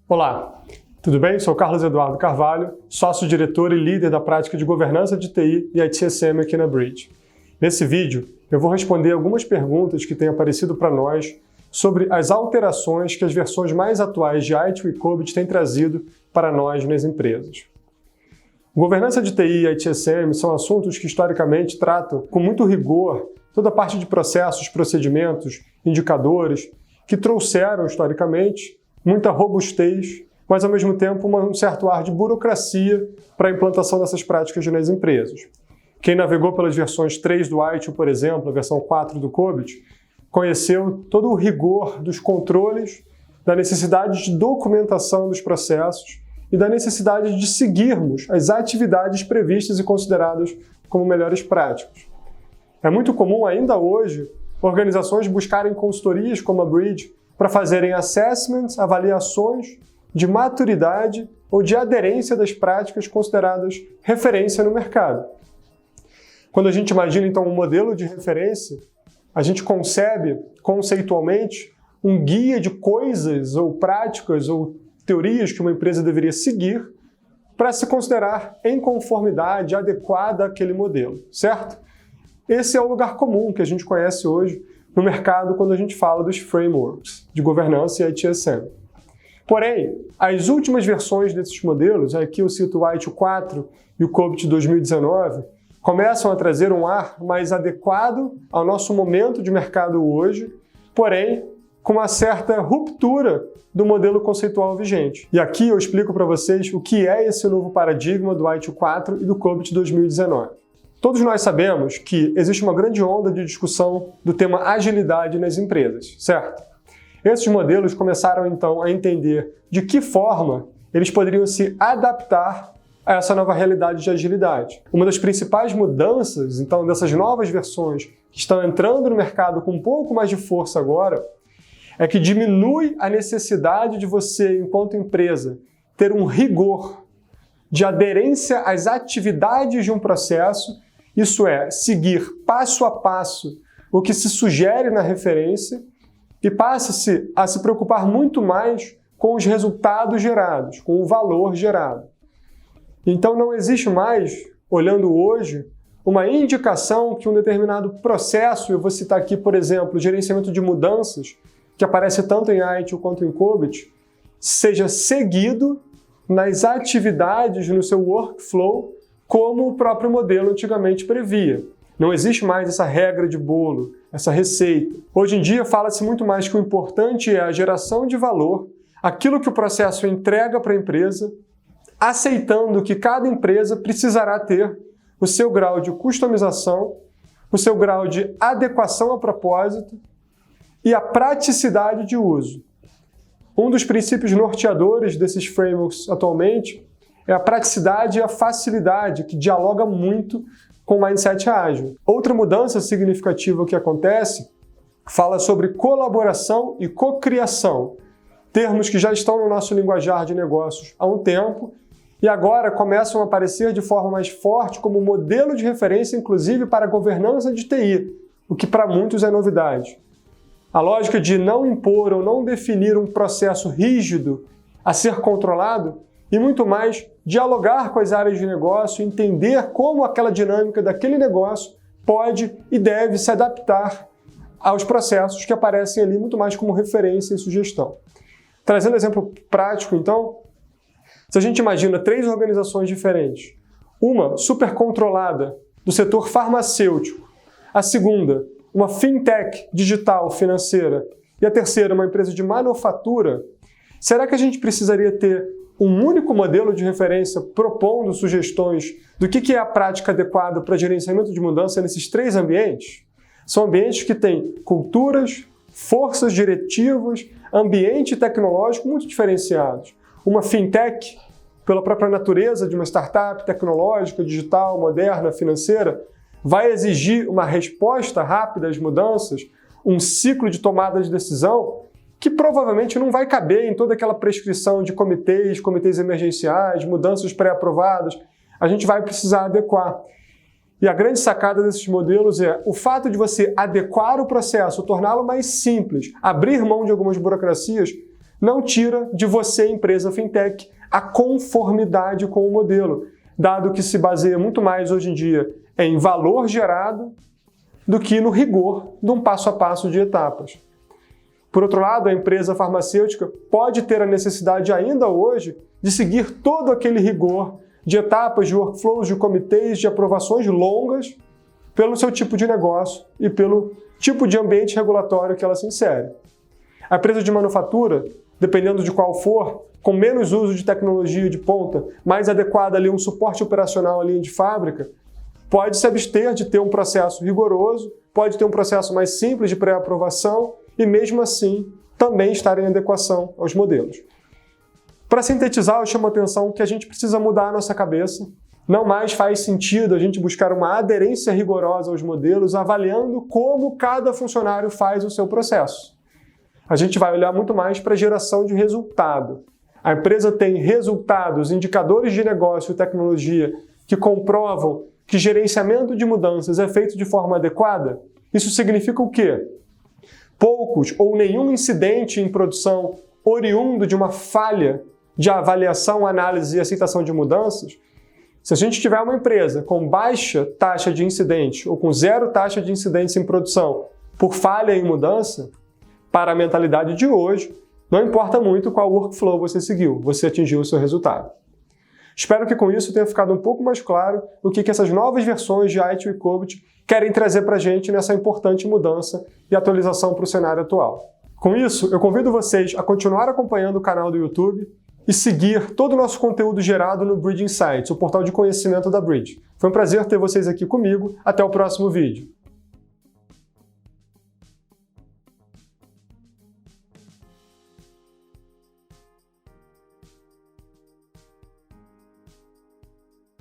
Olá, tudo bem? Sou Carlos Eduardo Carvalho, sócio-diretor e líder da prática de governança de TI e ITSM aqui na Bridge. Nesse vídeo, eu vou responder algumas perguntas que têm aparecido para nós sobre as alterações que as versões mais atuais de ITIL e COBIT têm trazido para nós nas empresas. Governança de TI e ITSM são assuntos que historicamente tratam com muito rigor toda a parte de processos, procedimentos, indicadores, que trouxeram historicamente muita robustez, mas ao mesmo tempo um certo ar de burocracia para a implantação dessas práticas nas empresas. Quem navegou pelas versões 3 do ITIL, por exemplo, a versão 4 do COBIT, conheceu todo o rigor dos controles, da necessidade de documentação dos processos e da necessidade de seguirmos as atividades previstas e consideradas como melhores práticas. É muito comum ainda hoje organizações buscarem consultorias como a Bridge para fazerem assessments, avaliações de maturidade ou de aderência das práticas consideradas referência no mercado. Quando a gente imagina, então, um modelo de referência, a gente concebe, conceitualmente, um guia de coisas ou práticas ou teorias que uma empresa deveria seguir para se considerar em conformidade adequada àquele modelo, certo? Esse é o lugar comum que a gente conhece hoje no mercado quando a gente fala dos frameworks de governança e ITSM. Porém, as últimas versões desses modelos, aqui eu cito o ITIL 4 e o COBIT 2019, começam a trazer um ar mais adequado ao nosso momento de mercado hoje, porém com uma certa ruptura do modelo conceitual vigente. E aqui eu explico para vocês o que é esse novo paradigma do ITIL 4 e do COBIT 2019. Todos nós sabemos que existe uma grande onda de discussão do tema agilidade nas empresas, certo? Esses modelos começaram então a entender de que forma eles poderiam se adaptar a essa nova realidade de agilidade. Uma das principais mudanças, então, dessas novas versões que estão entrando no mercado com um pouco mais de força agora, é que diminui a necessidade de você, enquanto empresa, ter um rigor de aderência às atividades de um processo, isso é, seguir passo a passo o que se sugere na referência e passa-se a se preocupar muito mais com os resultados gerados, com o valor gerado. Então não existe mais, olhando hoje, uma indicação que um determinado processo, eu vou citar aqui, por exemplo, o gerenciamento de mudanças, que aparece tanto em ITIL quanto em COBIT, seja seguido nas atividades, no seu workflow, como o próprio modelo antigamente previa. Não existe mais essa regra de bolo, essa receita. Hoje em dia fala-se muito mais que o importante é a geração de valor, aquilo que o processo entrega para a empresa, aceitando que cada empresa precisará ter o seu grau de customização, o seu grau de adequação a propósito e a praticidade de uso. Um dos princípios norteadores desses frameworks atualmente é a praticidade e a facilidade, que dialoga muito com o mindset ágil. Outra mudança significativa que acontece fala sobre colaboração e cocriação, termos que já estão no nosso linguajar de negócios há um tempo e agora começam a aparecer de forma mais forte como modelo de referência, inclusive para a governança de TI, o que para muitos é novidade. A lógica de não impor ou não definir um processo rígido a ser controlado e muito mais dialogar com as áreas de negócio, entender como aquela dinâmica daquele negócio pode e deve se adaptar aos processos que aparecem ali muito mais como referência e sugestão. Trazendo exemplo prático, então, se a gente imagina 3 organizações diferentes, uma super controlada do setor farmacêutico, a segunda, uma fintech digital financeira e a terceira, uma empresa de manufatura, será que a gente precisaria ter um único modelo de referência propondo sugestões do que é a prática adequada para gerenciamento de mudança nesses 3 ambientes? São ambientes que têm culturas, forças diretivas, ambiente tecnológico muito diferenciados. Uma fintech, pela própria natureza de uma startup tecnológica, digital, moderna, financeira, vai exigir uma resposta rápida às mudanças, um ciclo de tomada de decisão que provavelmente não vai caber em toda aquela prescrição de comitês emergenciais, mudanças pré-aprovadas. A gente vai precisar adequar. E a grande sacada desses modelos é o fato de você adequar o processo, torná-lo mais simples, abrir mão de algumas burocracias, não tira de você, empresa fintech, a conformidade com o modelo, dado que se baseia muito mais hoje em dia em valor gerado do que no rigor de um passo a passo de etapas. Por outro lado, a empresa farmacêutica pode ter a necessidade ainda hoje de seguir todo aquele rigor de etapas, de workflows, de comitês, de aprovações longas pelo seu tipo de negócio e pelo tipo de ambiente regulatório que ela se insere. A empresa de manufatura, dependendo de qual for, com menos uso de tecnologia de ponta, mais adequada ali um suporte operacional à linha de fábrica, pode se abster de ter um processo rigoroso, pode ter um processo mais simples de pré-aprovação e, mesmo assim, também estar em adequação aos modelos. Para sintetizar, eu chamo a atenção que a gente precisa mudar a nossa cabeça. Não mais faz sentido a gente buscar uma aderência rigorosa aos modelos, avaliando como cada funcionário faz o seu processo. A gente vai olhar muito mais para a geração de resultado. A empresa tem resultados, indicadores de negócio e tecnologia que comprovam que gerenciamento de mudanças é feito de forma adequada? Isso significa o quê? Poucos ou nenhum incidente em produção oriundo de uma falha de avaliação, análise e aceitação de mudanças? Se a gente tiver uma empresa com baixa taxa de incidente ou com zero taxa de incidentes em produção por falha em mudança, para a mentalidade de hoje, não importa muito qual workflow você seguiu, você atingiu o seu resultado. Espero que com isso tenha ficado um pouco mais claro o que essas novas versões de ITIL e COBIT querem trazer para a gente nessa importante mudança e atualização para o cenário atual. Com isso, eu convido vocês a continuar acompanhando o canal do YouTube e seguir todo o nosso conteúdo gerado no Bridge Insights, o portal de conhecimento da Bridge. Foi um prazer ter vocês aqui comigo. Até o próximo vídeo.